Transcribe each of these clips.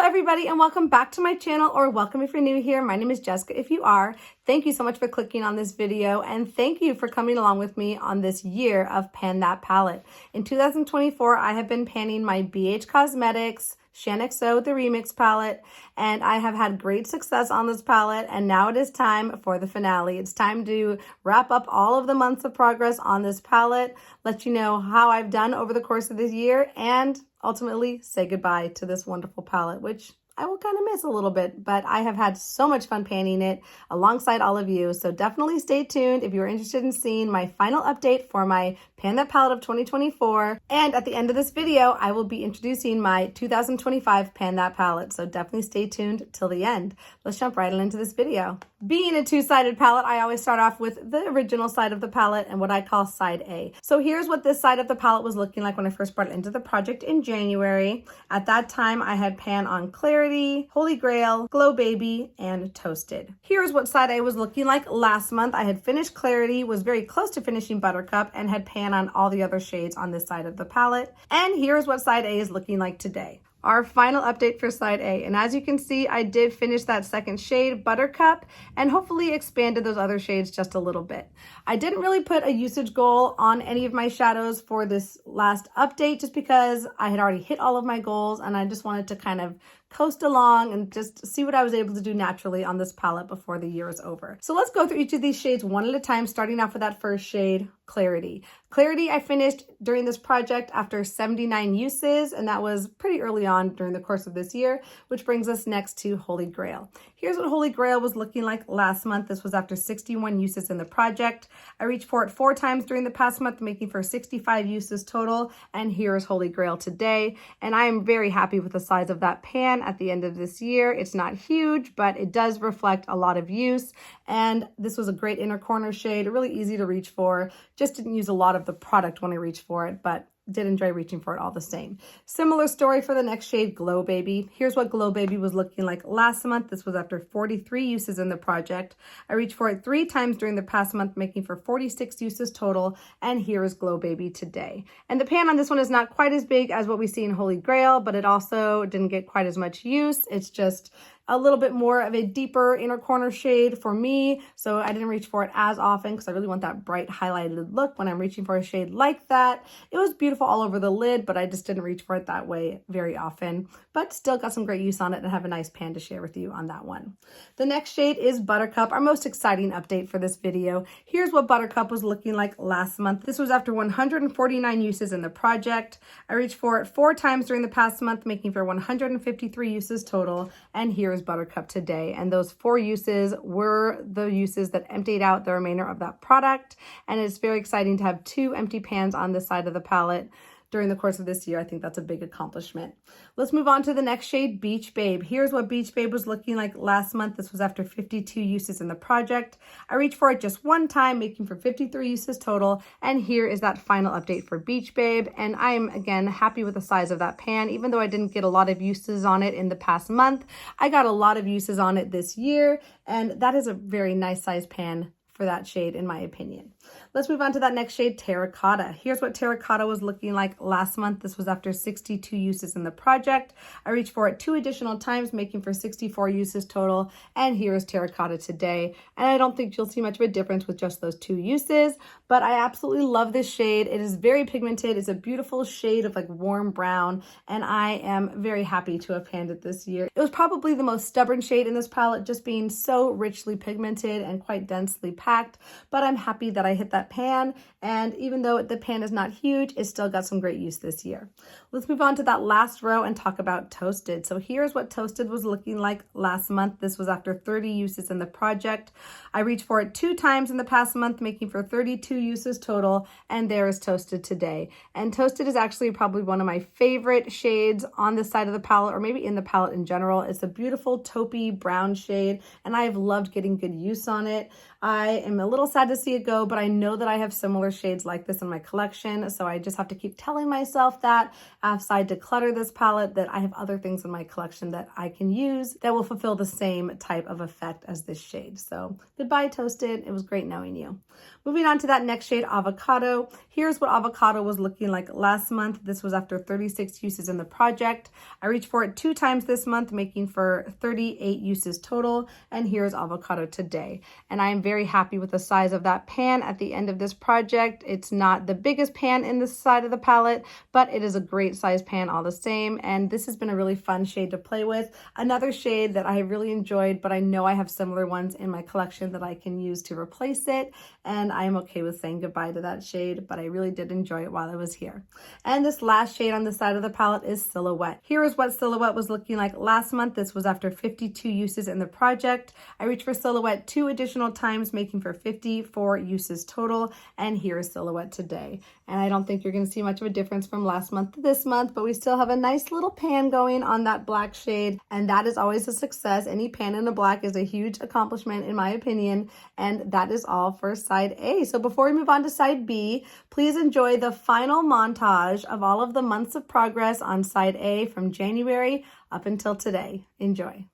everybody, and welcome back to my channel, or welcome if you're new here. My name is Jessica. If you are, thank you so much for clicking on this video, and thank you for coming along with me on this year of Pan That Palette. In 2024, I have been panning my BH Cosmetics Shaaaanxo, the Remix palette, and I have had great success on this palette, and now it is time for the finale. It's time to wrap up all of the months of progress on this palette, let you know how I've done over the course of this year, and ultimately say goodbye to this wonderful palette, which I will kind of miss a little bit, but I have had so much fun panning it alongside all of you. So definitely stay tuned if you're interested in seeing my final update for my Pan That Palette of 2024. And at the end of this video, I will be introducing my 2025 Pan That Palette. So definitely stay tuned till the end. Let's jump right into this video. Being a two-sided palette, I always start off with the original side of the palette and what I call side A. So here's what this side of the palette was looking like when I first brought it into the project in January. At that time, I had pan on Clarity, Holy Grail, Glow Baby, and Toasted. Here's what side A was looking like last month. I had finished Clarity, was very close to finishing Buttercup, and had pan on all the other shades on this side of the palette. And here's what side A is looking like today. Our final update for side A. And as you can see, I did finish that second shade, Buttercup, and hopefully expanded those other shades just a little bit. I didn't really put a usage goal on any of my shadows for this last update just because I had already hit all of my goals and I just wanted to kind of coast along and just see what I was able to do naturally on this palette before the year is over. So let's go through each of these shades one at a time, starting off with that first shade, Clarity. Clarity I finished during this project after 79 uses, and that was pretty early on during the course of this year, which brings us next to Holy Grail. Here's what Holy Grail was looking like last month. This was after 61 uses in the project. I reached for it 4 times during the past month, making for 65 uses total, and here is Holy Grail today. And I am very happy with the size of that pan at the end of this year. It's not huge, but it does reflect a lot of use, and this was a great inner corner shade, really easy to reach for. Just didn't use a lot of the product when I reached for it, but did enjoy reaching for it all the same. Similar story for the next shade, Glow Baby. Here's what Glow Baby was looking like last month. This was after 43 uses in the project. I reached for it 3 times during the past month, making for 46 uses total, and here is Glow Baby today. And the pan on this one is not quite as big as what we see in Holy Grail, but it also didn't get quite as much use. It's just a little bit more of a deeper inner corner shade for me, so I didn't reach for it as often because I really want that bright highlighted look when I'm reaching for a shade like that. It was beautiful all over the lid, but I just didn't reach for it that way very often, but still got some great use on it and have a nice pan to share with you on that one. The next shade is Buttercup, our most exciting update for this video. Here's what Buttercup was looking like last month. This was after 149 uses in the project. I reached for it 4 times during the past month, making for 153 uses total, and here is Buttercup today. And those 4 uses were the uses that emptied out the remainder of that product, and it's very exciting to have 2 empty pans on this side of the palette during the course of this year. I think that's a big accomplishment. Let's move on to the next shade, Beach Babe. Here's what Beach Babe was looking like last month. This was after 52 uses in the project. I reached for it just 1 time, making for 53 uses total, and here is that final update for Beach Babe. And I'm, again, happy with the size of that pan. Even though I didn't get a lot of uses on it in the past month, I got a lot of uses on it this year, and that is a very nice size pan for that shade, in my opinion. Let's move on to that next shade, Terracotta. Here's what Terracotta was looking like last month. This was after 62 uses in the project. I reached for it 2 additional times, making for 64 uses total, and here is Terracotta today. And I don't think you'll see much of a difference with just those 2 uses, but I absolutely love this shade. It is very pigmented. It's a beautiful shade of like warm brown, and I am very happy to have panned it this year. It was probably the most stubborn shade in this palette, just being so richly pigmented and quite densely packed, but I'm happy that I hit that pan, and even though the pan is not huge, it still got some great use this year. Let's move on to that last row and talk about Toasted. So here's what Toasted was looking like last month. This was after 30 uses in the project. I reached for it 2 times in the past month, making for 32 uses total, and there is Toasted today. And Toasted is actually probably one of my favorite shades on this side of the palette, or maybe in the palette in general. It's a beautiful taupey brown shade, and I've loved getting good use on it. I am a little sad to see it go, but I know that I have similar shades like this in my collection. So I just have to keep telling myself that as I declutter this palette, that I have other things in my collection that I can use that will fulfill the same type of effect as this shade. So goodbye, Toasted. It was great knowing you. Moving on to that next shade, Avocado. Here's what Avocado was looking like last month. This was after 36 uses in the project. I reached for it 2 times this month, making for 38 uses total. And here's Avocado today. And I am very happy with the size of that pan at the end of this project. It's not the biggest pan in this side of the palette, but it is a great size pan all the same. And this has been a really fun shade to play with. Another shade that I really enjoyed, but I know I have similar ones in my collection that I can use to replace it. And I am okay with saying goodbye to that shade, but I really did enjoy it while I was here. And this last shade on the side of the palette is Silhouette. Here is what Silhouette was looking like last month. This was after 52 uses in the project. I reached for Silhouette 2 additional times, making for 54 uses total. And here is Silhouette today. And I don't think you're going to see much of a difference from last month to this month, but we still have a nice little pan going on that black shade. And that is always a success. Any pan in the black is a huge accomplishment in my opinion. And that is all for side A. So before we move on to side B, please enjoy the final montage of all of the months of progress on side A from January up until today. Enjoy.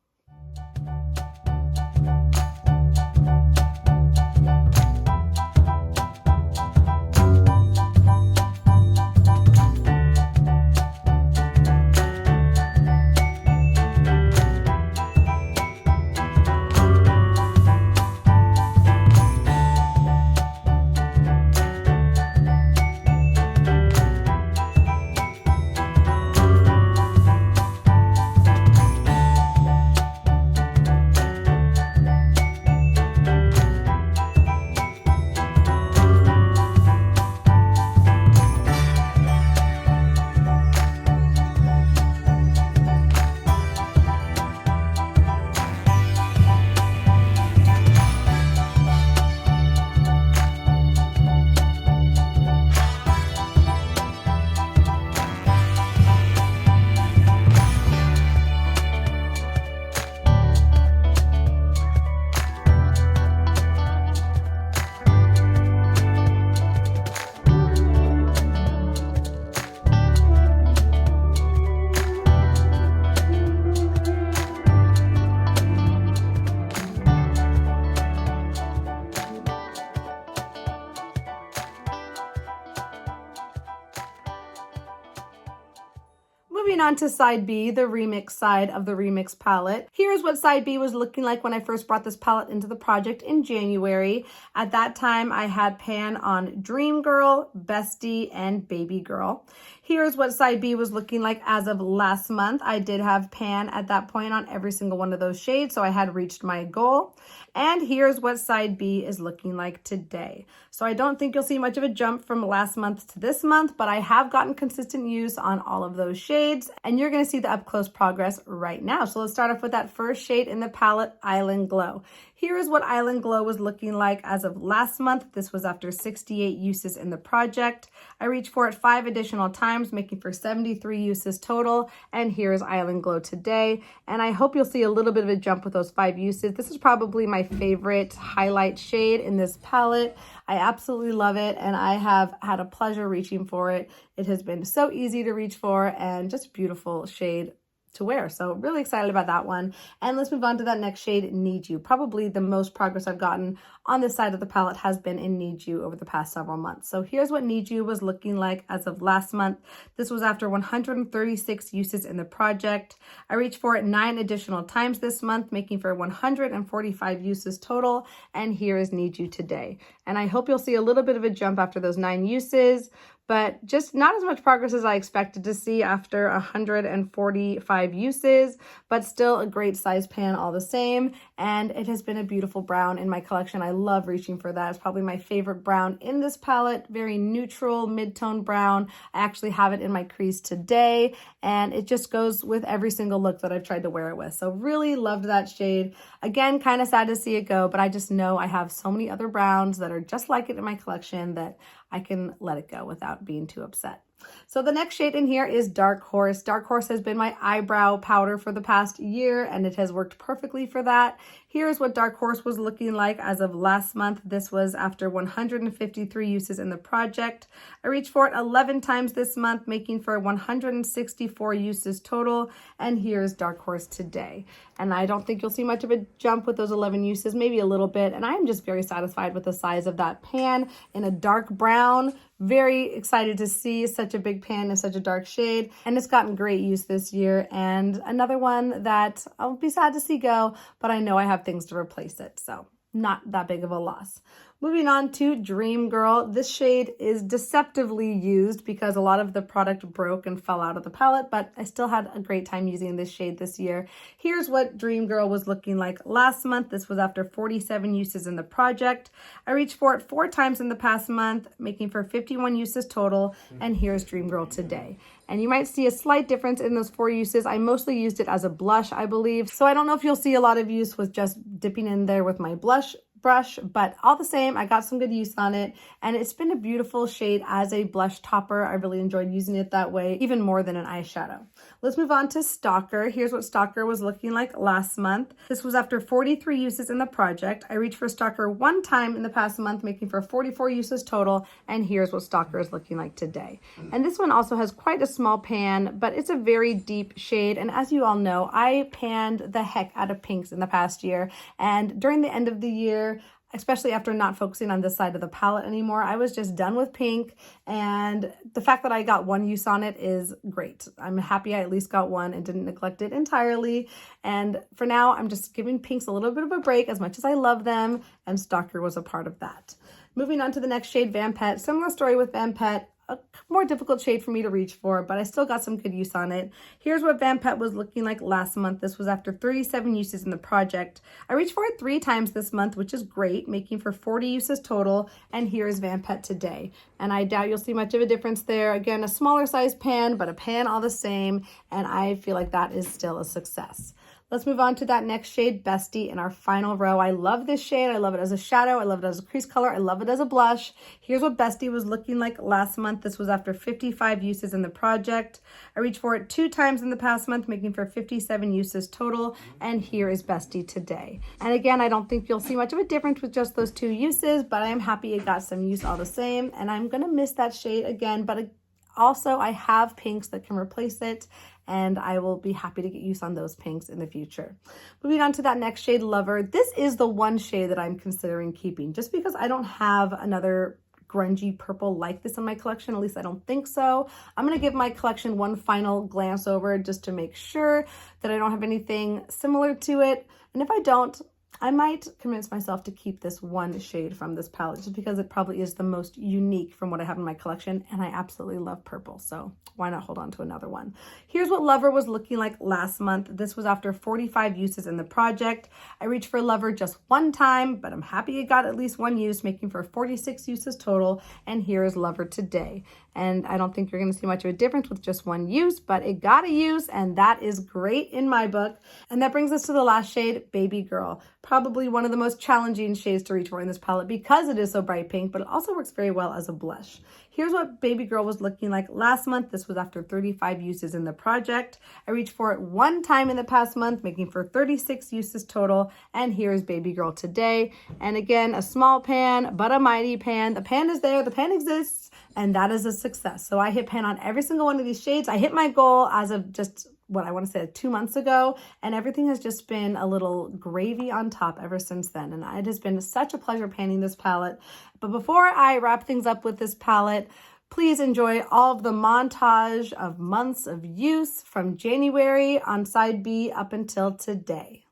Moving on to side B, the remix side of the remix palette. Here's what side B was looking like when I first brought this palette into the project in January. At that time, I had pan on Dream Girl, Bestie, and Baby Girl. Here's what side B was looking like as of last month. I did have pan at that point on every single one of those shades, so I had reached my goal. And here's what side B is looking like today. So I don't think you'll see much of a jump from last month to this month, but I have gotten consistent use on all of those shades, and you're going to see the up close progress right now. So let's start off with that first shade in the palette, Island Glow. Here is what Island Glow was looking like as of last month. This was after 68 uses in the project. I reached for it 5 additional times, making for 73 uses total. And here is Island Glow today. And I hope you'll see a little bit of a jump with those 5 uses. This is probably my favorite highlight shade in this palette. I absolutely love it, and I have had a pleasure reaching for it. It has been so easy to reach for and just a beautiful shade to wear. So really excited about that one. And let's move on to that next shade, Need You. Probably the most progress I've gotten on this side of the palette has been in Need You over the past several months. So here's what Need You was looking like as of last month. This was after 136 uses in the project. I reached for it 9 additional times this month, making for 145 uses total. And here is Need You today. And I hope you'll see a little bit of a jump after those 9 uses, but just not as much progress as I expected to see after 145 uses, but still a great size pan all the same. And it has been a beautiful brown in my collection. I love reaching for that. It's probably my favorite brown in this palette. Very neutral, mid-tone brown. I actually have it in my crease today, and it just goes with every single look that I've tried to wear it with. So really loved that shade. Again, kind of sad to see it go, but I just know I have so many other browns that are just like it in my collection that I can let it go without being too upset. So the next shade in here is Dark Horse. Dark Horse has been my eyebrow powder for the past year, and it has worked perfectly for that. Here's what Dark Horse was looking like as of last month. This was after 153 uses in the project. I reached for it 11 times this month, making for 164 uses total. And here's Dark Horse today. And I don't think you'll see much of a jump with those 11 uses, maybe a little bit. And I am just very satisfied with the size of that pan in a dark brown. Very excited to see such a big pan in such a dark shade, and it's gotten great use this year, and another one that I'll be sad to see go, but I know I have things to replace it, so not that big of a loss. Moving on to Dream Girl. This shade is deceptively used because a lot of the product broke and fell out of the palette, but I still had a great time using this shade this year. Here's what Dream Girl was looking like last month. This was after 47 uses in the project. I reached for it 4 times in the past month, making for 51 uses total, and here's Dream Girl today. And you might see a slight difference in those 4 uses. I mostly used it as a blush, I believe. So I don't know if you'll see a lot of use with just dipping in there with my blush brush, but all the same, I got some good use on it, and it's been a beautiful shade as a blush topper. I really enjoyed using it that way, even more than an eyeshadow. Let's move on to Stalker. Here's what Stalker was looking like last month. This was after 43 uses in the project. I reached for Stalker 1 time in the past month, making for 44 uses total, and here's what Stalker is looking like today. And this one also has quite a small pan, but it's a very deep shade, and as you all know, I panned the heck out of pinks in the past year, and during the end of the year, especially after not focusing on this side of the palette anymore, I was just done with pink, and the fact that I got 1 use on it is great. I'm happy I at least got 1 and didn't neglect it entirely, and for now, I'm just giving pinks a little bit of a break as much as I love them, and Stalker was a part of that. Moving on to the next shade, Vampette. Similar story with Vampette. A more difficult shade for me to reach for, but I still got some good use on it. Here's what Vampette was looking like last month. This was after 37 uses in the project. I reached for it 3 times this month, which is great, making for 40 uses total, and here's Vampette today. And I doubt you'll see much of a difference there. Again, a smaller size pan, but a pan all the same, and I feel like that is still a success. Let's move on to that next shade, Bestie, in our final row. I love this shade. I love it as a shadow. I love it as a crease color. I love it as a blush. Here's what Bestie was looking like last month. This was after 55 uses in the project. I reached for it 2 times in the past month, making for 57 uses total. And here is Bestie today. And again, I don't think you'll see much of a difference with just those 2 uses, but I am happy it got some use all the same. And I'm going to miss that shade again, but also I have pinks that can replace it, and I will be happy to get use on those pinks in the future. Moving on to that next shade, Lover. This is the one shade that I'm considering keeping just because I don't have another grungy purple like this in my collection. At least I don't think so. I'm going to give my collection one final glance over just to make sure that I don't have anything similar to it. And if I don't, I might convince myself to keep this one shade from this palette just because it probably is the most unique from what I have in my collection, and I absolutely love purple, so why not hold on to another one? Here's what Lover was looking like last month. This was after 45 uses in the project. I reached for Lover just 1 time, but I'm happy it got at least 1 use, making for 46 uses total, and here is Lover today. And I don't think you're going to see much of a difference with just 1 use, but it got a use, and that is great in my book. And that brings us to the last shade, Baby Girl. Probably one of the most challenging shades to reach for in this palette because it is so bright pink, but it also works very well as a blush. Here's what Baby Girl was looking like last month. This was after 35 uses in the project. I reached for it 1 time in the past month, making for 36 uses total. And here's Baby Girl today. And again, a small pan, but a mighty pan. The pan is there, the pan exists, and that is a success. So I hit pan on every single one of these shades. I hit my goal as of just what I want to say 2 months ago, and everything has just been a little gravy on top ever since then. And it has been such a pleasure panning this palette. But before I wrap things up with this palette, please enjoy all of the montage of months of use from January on side B up until today.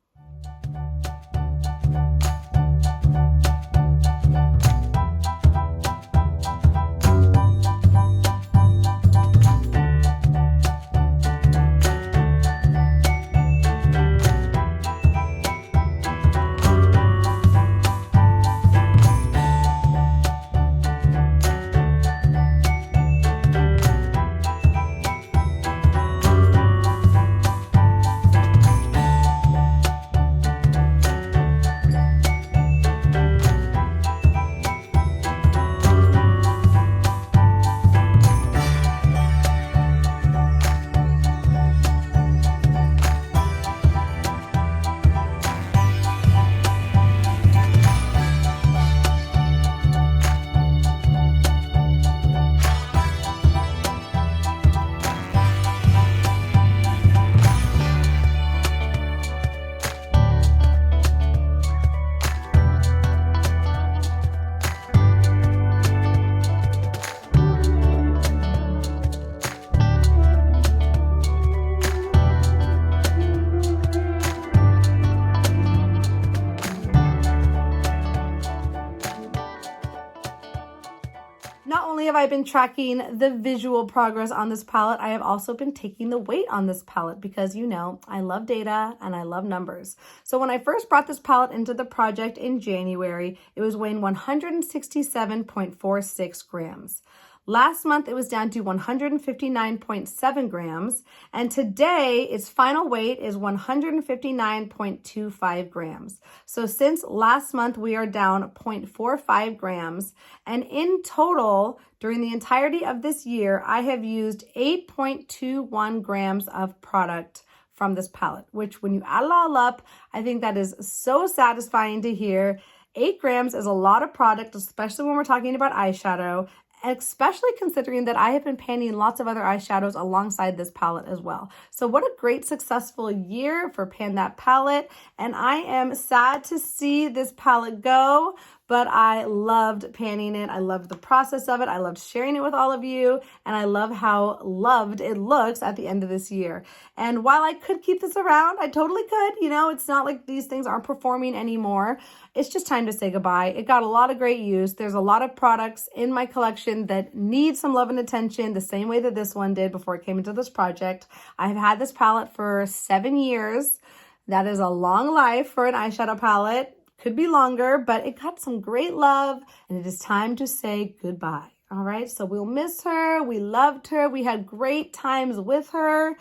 have I been tracking the visual progress on this palette, I have also been taking the weight on this palette because, you know, I love data and I love numbers. So when I first brought this palette into the project in January, it was weighing 167.46 grams. Last month, it was down to 159.7 grams, and today its final weight is 159.25 grams. So since last month, we are down 0.45 grams, and in total, during the entirety of this year, I have used 8.21 grams of product from this palette, which when you add it all up, I think that is so satisfying to hear. 8 grams is a lot of product, especially when we're talking about eyeshadow, especially considering that I have been panning lots of other eyeshadows alongside this palette as well. So what a great successful year for Pan That Palette, and I am sad to see this palette go, but I loved panning it. I loved the process of it. I loved sharing it with all of you, and I love how loved it looks at the end of this year. And while I could keep this around, I totally could. You know, it's not like these things aren't performing anymore. It's just time to say goodbye. It got a lot of great use. There's a lot of products in my collection that need some love and attention the same way that this one did before it came into this project. I have had this palette for 7 years. That is a long life for an eyeshadow palette. Could be longer, but it got some great love, and it is time to say goodbye. All right, so we'll miss her. We loved her. We had great times with her,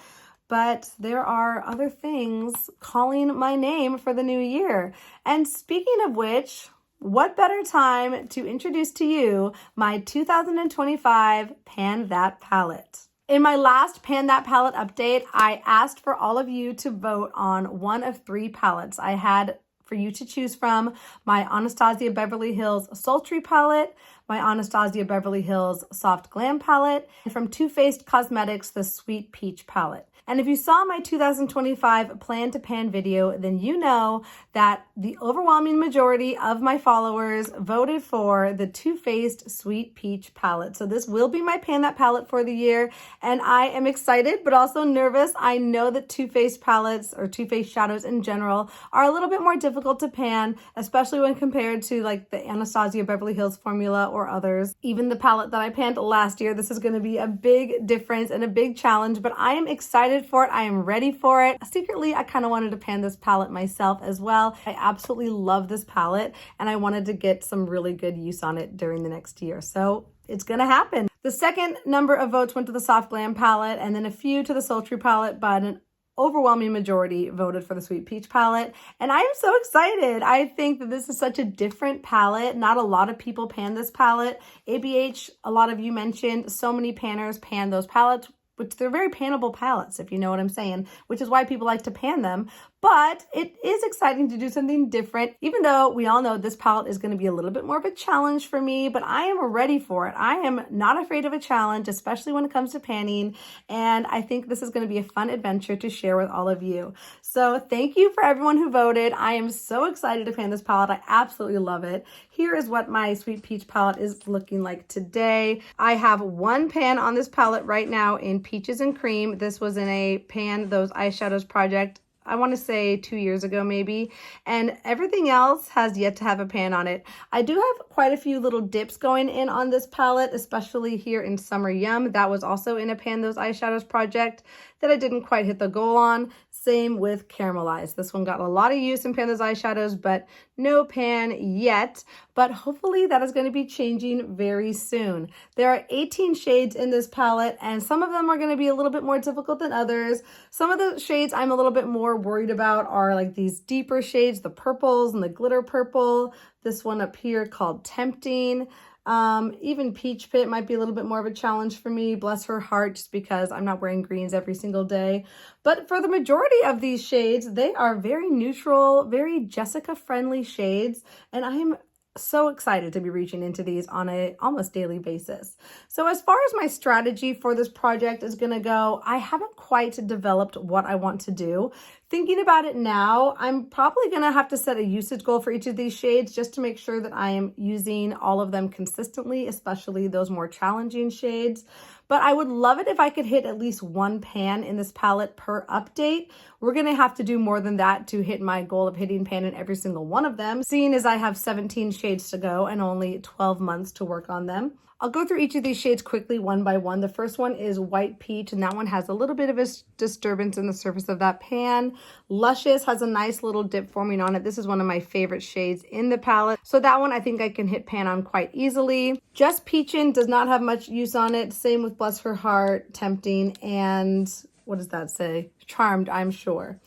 but there are other things calling my name for the new year. And speaking of which, what better time to introduce to you my 2025 Pan That Palette. In my last Pan That Palette update, I asked for all of you to vote on one of 3 palettes. I had for you to choose from my Anastasia Beverly Hills Sultry palette, my Anastasia Beverly Hills Soft Glam palette, and from BHcosmetics the Sweet Peach palette. And if you saw my 2025 Plan to Pan video, then you know that the overwhelming majority of my followers voted for the Too Faced Sweet Peach palette. So this will be my Pan That palette for the year, and I am excited but also nervous. I know that Too Faced palettes or Too Faced shadows in general are a little bit more difficult to pan, especially when compared to like the Anastasia Beverly Hills formula or others. Even the palette that I panned last year, this is going to be a big difference and a big challenge, but I am excited for it. I am ready for it. Secretly, I kind of wanted to pan this palette myself as well. I absolutely love this palette, and I wanted to get some really good use on it during the next year. So it's going to happen. The second number of votes went to the Soft Glam palette, and then a few to the Sultry palette, but an overwhelming majority voted for the Sweet Peach palette, and I am so excited. I think that this is such a different palette. Not a lot of people pan this palette. ABH, a lot of you mentioned, so many panners pan those palettes, which they're very pannable palettes, if you know what I'm saying, which is why people like to pan them. But it is exciting to do something different, even though we all know this palette is going to be a little bit more of a challenge for me, but I am ready for it. I am not afraid of a challenge, especially when it comes to panning, and I think this is going to be a fun adventure to share with all of you. So thank you for everyone who voted. I am so excited to pan this palette. I absolutely love it. Here is what my Sweet Peach palette is looking like today. I have one pan on this palette right now in Peaches and Cream. This was in a Pan Those Eyeshadows project, I want to say 2 years ago maybe, and everything else has yet to have a pan on it. I do have quite a few little dips going in on this palette, especially here in Summer Yum. That was also in a Pan Those Eyeshadows project that I didn't quite hit the goal on. Same with Caramelized. This one got a lot of use in Pan Those Eyeshadows, but no pan yet. But hopefully that is going to be changing very soon. There are 18 shades in this palette, and some of them are going to be a little bit more difficult than others. Some of the shades I'm a little bit more worried about are like these deeper shades, the purples and the glitter purple. This one up here called Tempting. Even Peach Pit might be a little bit more of a challenge for me, bless her heart, just because I'm not wearing greens every single day. But for the majority of these shades, they are very neutral, very Jessica-friendly shades, and I am so excited to be reaching into these on a almost daily basis. So as far as my strategy for this project is going to go, I haven't quite developed what I want to do. Thinking about it now, I'm probably going to have to set a usage goal for each of these shades just to make sure that I am using all of them consistently, especially those more challenging shades. But I would love it if I could hit at least one pan in this palette per update. We're going to have to do more than that to hit my goal of hitting pan in every single one of them, seeing as I have 17 shades to go and only 12 months to work on them. I'll go through each of these shades quickly one by one. The first one is White Peach, and that one has a little bit of a disturbance in the surface of that pan. Luscious has a nice little dip forming on it. This is one of my favorite shades in the palette. So that one I think I can hit pan on quite easily. Just Peachin' does not have much use on it. Same with Bless Her Heart, Tempting, and what does that say? Charmed, I'm sure.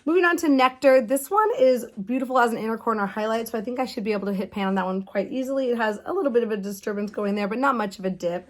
Moving on to Nectar, this one is beautiful as an inner corner highlight, so I think I should be able to hit pan on that one quite easily. It has a little bit of a disturbance going there, but not much of a dip.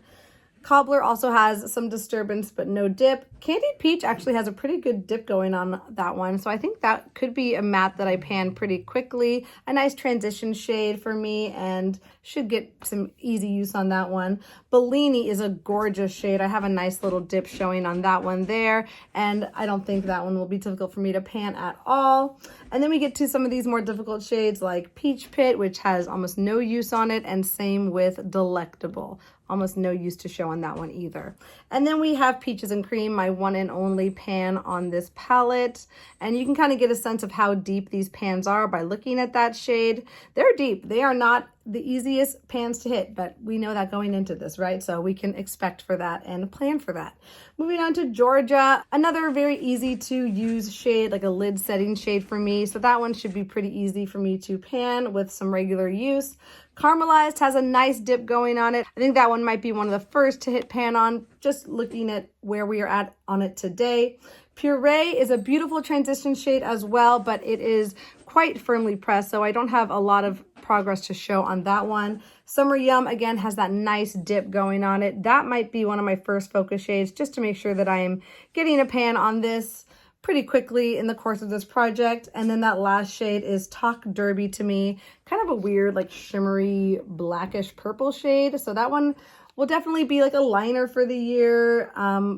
Cobbler also has some disturbance, but no dip. Candied Peach actually has a pretty good dip going on that one, so I think that could be a matte that I pan pretty quickly. A nice transition shade for me and should get some easy use on that one. Bellini is a gorgeous shade. I have a nice little dip showing on that one there, and I don't think that one will be difficult for me to pan at all. And then we get to some of these more difficult shades like Peach Pit, which has almost no use on it, and same with Delectable. Almost no use to show on that one either. And then we have Peaches and Cream, my one and only pan on this palette. And you can kind of get a sense of how deep these pans are by looking at that shade. They're deep. They are not the easiest pans to hit, but we know that going into this, right? So we can expect for that and plan for that. Moving on to Georgia, another very easy to use shade, like a lid setting shade for me. So that one should be pretty easy for me to pan with some regular use. Caramelized has a nice dip going on it. I think that one might be one of the first to hit pan on, just looking at where we are at on it today. Puree is a beautiful transition shade as well, but it is quite firmly pressed, so I don't have a lot of progress to show on that one. Summer Yum, again, has that nice dip going on it. That might be one of my first focus shades, just to make sure that I am getting a pan on this pretty quickly in the course of this project. And then that last shade is Talk Derby to me. Kind of a weird, like shimmery, blackish purple shade. So that one will definitely be like a liner for the year,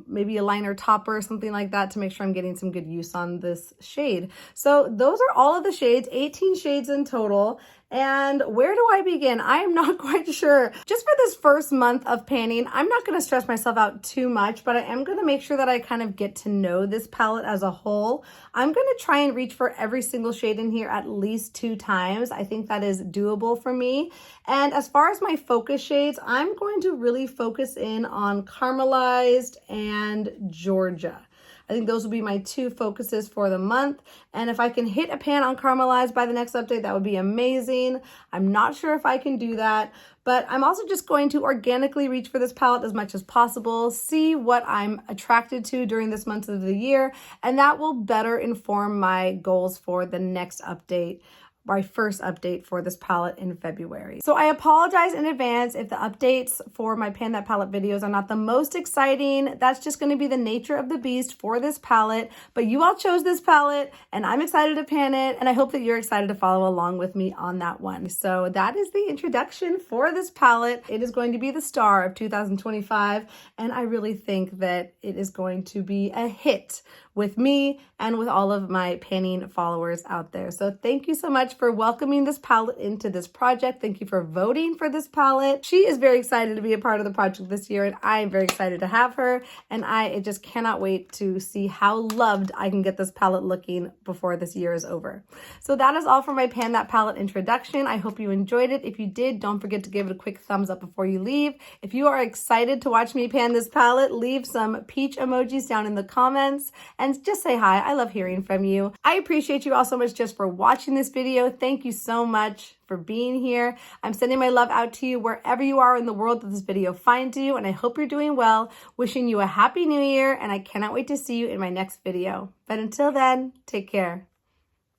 maybe a liner topper or something like that to make sure I'm getting some good use on this shade. So those are all of the shades, 18 shades in total. And where do I begin? I am not quite sure. Just for this first month of panning, I'm not going to stress myself out too much, but I am going to make sure that I kind of get to know this palette as a whole. I'm going to try and reach for every single shade in here at least 2 times. I think that is doable for me. And as far as my focus shades, I'm going to really focus in on Caramelized and Georgia. I think those will be my 2 focuses for the month. And if I can hit a pan on Caramelized by the next update, that would be amazing. I'm not sure if I can do that, but I'm also just going to organically reach for this palette as much as possible, see what I'm attracted to during this month of the year, and that will better inform my goals for the next update. My first update for this palette in February. So I apologize in advance if the updates for my Pan That Palette videos are not the most exciting. That's just going to be the nature of the beast for this palette. But you all chose this palette and I'm excited to pan it, and I hope that you're excited to follow along with me on that one. So that is the introduction for this palette. It is going to be the star of 2025, and I really think that it is going to be a hit with me and with all of my panning followers out there. So thank you so much for welcoming this palette into this project. Thank you for voting for this palette. She is very excited to be a part of the project this year, and I am very excited to have her. And I just cannot wait to see how loved I can get this palette looking before this year is over. So that is all for my Pan That Palette introduction. I hope you enjoyed it. If you did, don't forget to give it a quick thumbs up before you leave. If you are excited to watch me pan this palette, leave some peach emojis down in the comments and just say hi. I love hearing from you. I appreciate you all so much just for watching this video. Thank you so much for being here. I'm sending my love out to you wherever you are in the world that this video finds you, and I hope you're doing well. Wishing you a happy new year, and I cannot wait to see you in my next video. But until then, take care.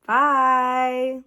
Bye.